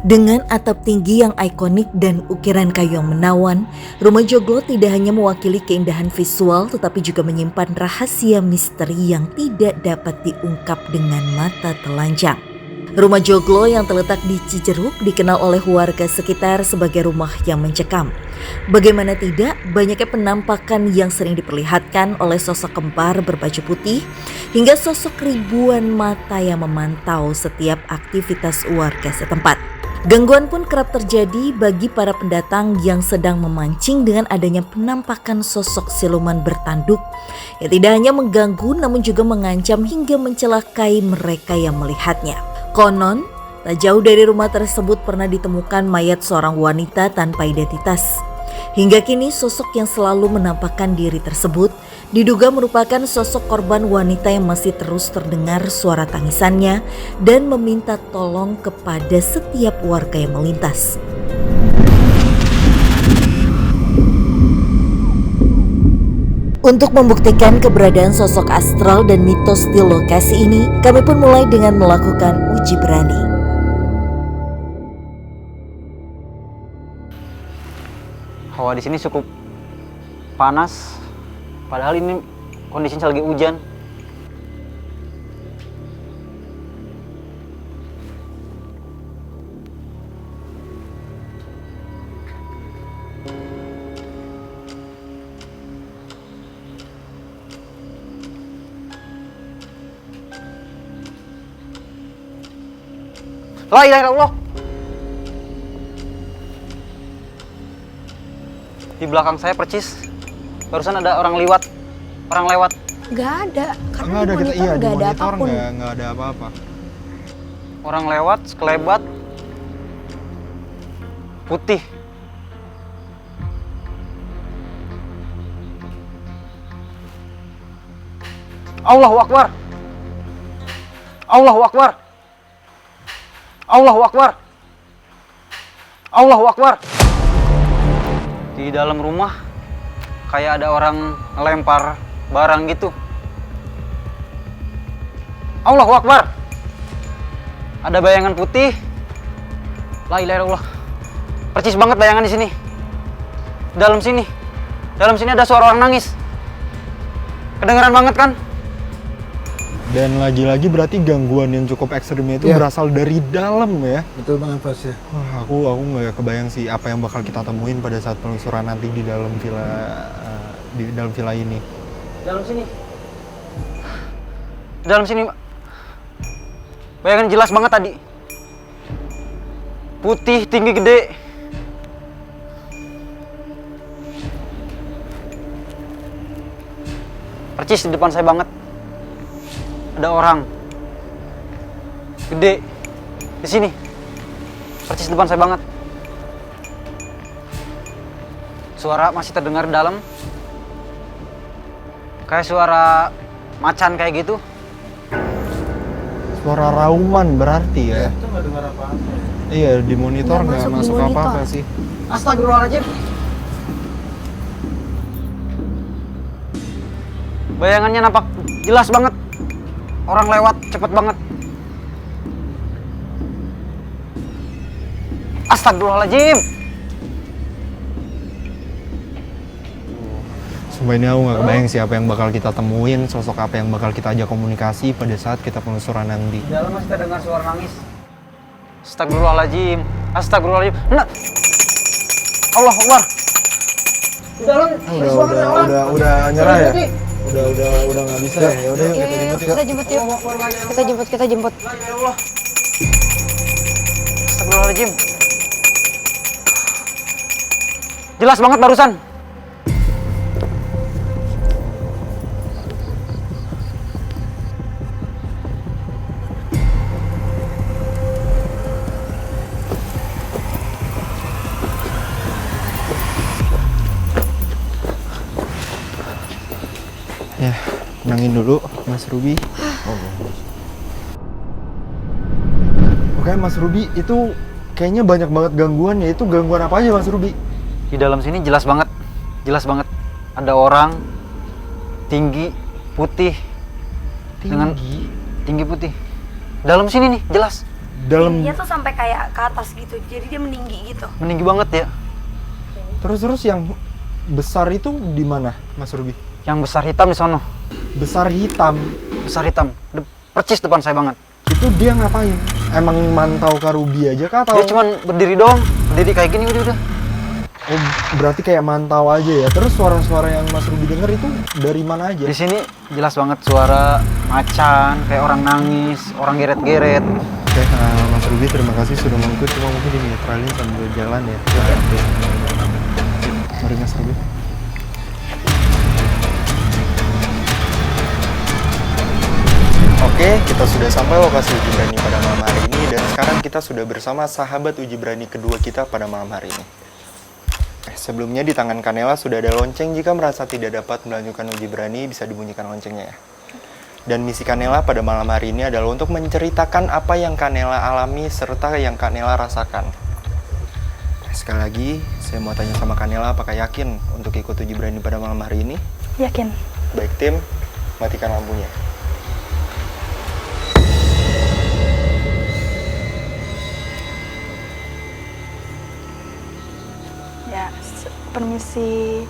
Dengan atap tinggi yang ikonik dan ukiran kayu yang menawan, Rumah Joglo tidak hanya mewakili keindahan visual tetapi juga menyimpan rahasia misteri yang tidak dapat diungkap dengan mata telanjang. Rumah Joglo yang terletak di Cijeruk dikenal oleh warga sekitar sebagai rumah yang mencekam. Bagaimana tidak, banyaknya penampakan yang sering diperlihatkan oleh sosok kembar berbaju putih hingga sosok ribuan mata yang memantau setiap aktivitas warga setempat. Gangguan pun kerap terjadi bagi para pendatang yang sedang memancing dengan adanya penampakan sosok siluman bertanduk yang tidak hanya mengganggu namun juga mengancam hingga mencelakai mereka yang melihatnya. Konon, tak jauh dari rumah tersebut pernah ditemukan mayat seorang wanita tanpa identitas. Hingga kini sosok yang selalu menampakkan diri tersebut diduga merupakan sosok korban wanita yang masih terus terdengar suara tangisannya dan meminta tolong kepada setiap warga yang melintas. Untuk membuktikan keberadaan sosok astral dan mitos di lokasi ini, kami pun mulai dengan melakukan uji berani. Hawa di sini cukup panas, padahal ini kondisinya lagi hujan. La ilaha illallah. Di belakang saya percis. Barusan ada orang lewat. Nggak ada, karena Nggak ada, di monitor nggak ada apapun. Nggak ada apa-apa. Orang lewat, sekelebat. Putih. Allahu Akbar. Allahu Akbar. Allahu Akbar. Allahu Akbar. Di dalam rumah kayak ada orang ngelempar barang gitu. Allahu Akbar. Ada bayangan putih. La ilaha illallah. Percis banget bayangan di sini. Dalam sini ada suara orang nangis. Kedengeran banget kan? Dan lagi-lagi berarti gangguan yang cukup ekstrim itu berasal dari dalam ya. Betul banget Mas ya. Wah, aku nggak kebayang sih apa yang bakal kita temuin pada saat penelusuran nanti di dalam villa ini. Dalam sini. Bayangan jelas banget tadi. Putih, tinggi, gede. Percis di depan saya banget. Ada orang gede di sini, percis depan saya banget. Suara masih terdengar dalam, kayak suara macan kayak gitu. Suara rauman berarti ya. Itu nggak dengar apa-apa. Iya, di monitor nggak masuk apa-apa sih. Astagfirullahaladzim. Bayangannya nampak jelas banget. Orang lewat cepet banget. Astagfirullahaladzim. Sumpah ini aku nggak kebayang sih apa yang bakal kita temuin, sosok apa yang bakal kita ajak komunikasi pada saat kita penelusuran nanti. Di dalam masih terdengar suara nangis. Astagfirullahaladzim. Astagfirullahaladzim. Nah. Allah Akbar. Di dalam. Udah nyerah ya? Udah nggak bisa ya? Yaudah yuk kita jemput yuk. Kita jemput. Astagfirullahaladzim. Jelas banget barusan. Ya, tenangin dulu Mas Ruby. Oke Mas Ruby, itu kayaknya banyak banget gangguannya. Itu gangguan apa aja Mas Ruby? Di dalam sini jelas banget. Ada orang tinggi, putih. Dengan tinggi putih. Dalam sini nih, jelas. dalam. Dia tuh sampai kayak ke atas gitu, jadi dia meninggi gitu. Meninggi banget ya. Terus yang besar itu di mana, Mas Ruby? Yang besar hitam di sono. Besar hitam. Besar hitam. Percis depan saya banget. Itu dia ngapain? Emang mantau Kak Ruby aja kah atau? Dia cuman berdiri doang. Berdiri kayak gini udah. Oh, berarti kayak mantau aja ya. Terus suara-suara yang Mas Ruby denger itu dari mana aja? Di sini jelas banget suara macan, kayak orang nangis, orang geret-geret. Oke, Mas Ruby terima kasih sudah mengikut. Cuma mungkin dinetralin sambil jalan ya. Mari Mas Ruby. Oke, kita sudah sampai lokasi uji berani pada malam hari ini dan sekarang kita sudah bersama sahabat uji berani kedua kita pada malam hari ini. Sebelumnya di tangan Kanela sudah ada lonceng, jika merasa tidak dapat melanjutkan uji berani bisa dibunyikan loncengnya ya. Dan misi Kanela pada malam hari ini adalah untuk menceritakan apa yang Kanela alami serta yang Kanela rasakan. Sekali lagi, saya mau tanya sama Kanela, apakah yakin untuk ikut uji berani pada malam hari ini? Yakin. Baik tim, matikan lampunya. Ya, permisi.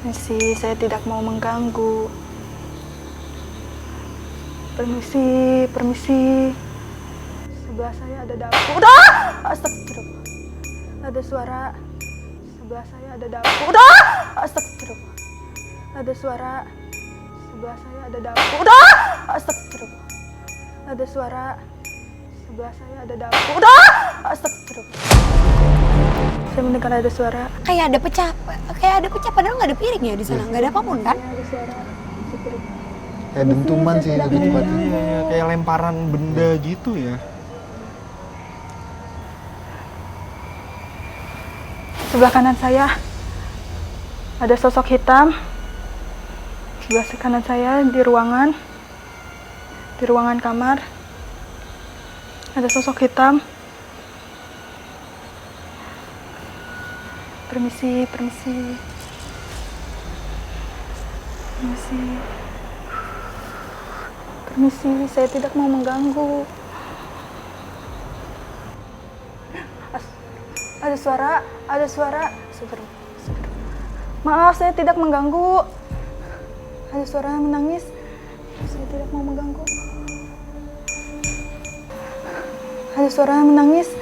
Permisi, saya tidak mau mengganggu. Permisi. Sebelah saya ada dapur. Astagfirullah. Ada suara. Sebelah saya ada dapur. Astagfirullah. Ada suara. Sebelah saya ada dapur. Astagfirullah. Ada suara. Sebelah saya ada dapur. Astagfirullah. Saya mendengar ada suara. Kayak ada pecah padahal nggak ada piring ya di sana, nggak ada apapun kan? Ada suara. Kayak dentuman sih lebih tepatnya. Iya, kayak lemparan benda gitu ya. Sebelah kanan saya ada sosok hitam. Sebelah kanan saya di ruangan kamar ada sosok hitam. Permisi, saya tidak mau mengganggu. Ada suara. Maaf, saya tidak mengganggu. Ada suara menangis. Saya tidak mau mengganggu. Ada suara menangis.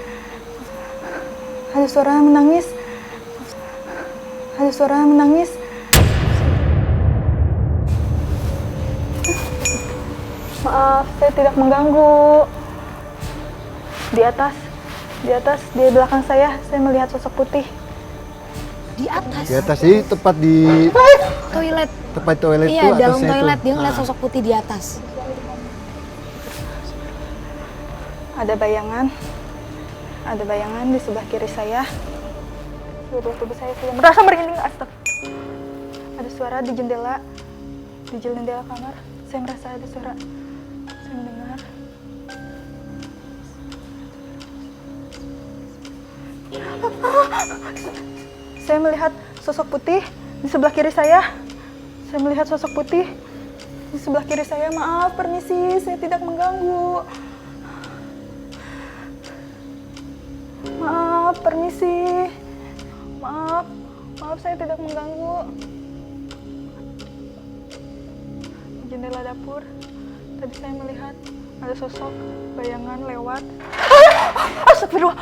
Maaf, saya tidak mengganggu. Di atas, di belakang saya melihat sosok putih. Di atas Jadi tepat di toilet. tepat toilet itu Iya, dalam atasnya toilet itu. dia ngeliat sosok putih di atas. Ada bayangan di sebelah kiri saya. Seluruh tubuh saya sudah merasa merinding. Astagfirullah. Ada suara di jendela kamar. Saya merasa ada suara. Saya mendengar. Saya melihat sosok putih di sebelah kiri saya. Maaf, permisi, saya tidak mengganggu. Maaf, permisi. Maaf, saya tidak mengganggu. Di jendela dapur, tadi saya melihat ada sosok bayangan lewat. Astagfirullah.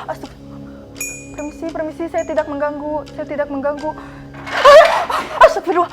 Permisi, saya tidak mengganggu. Astagfirullah.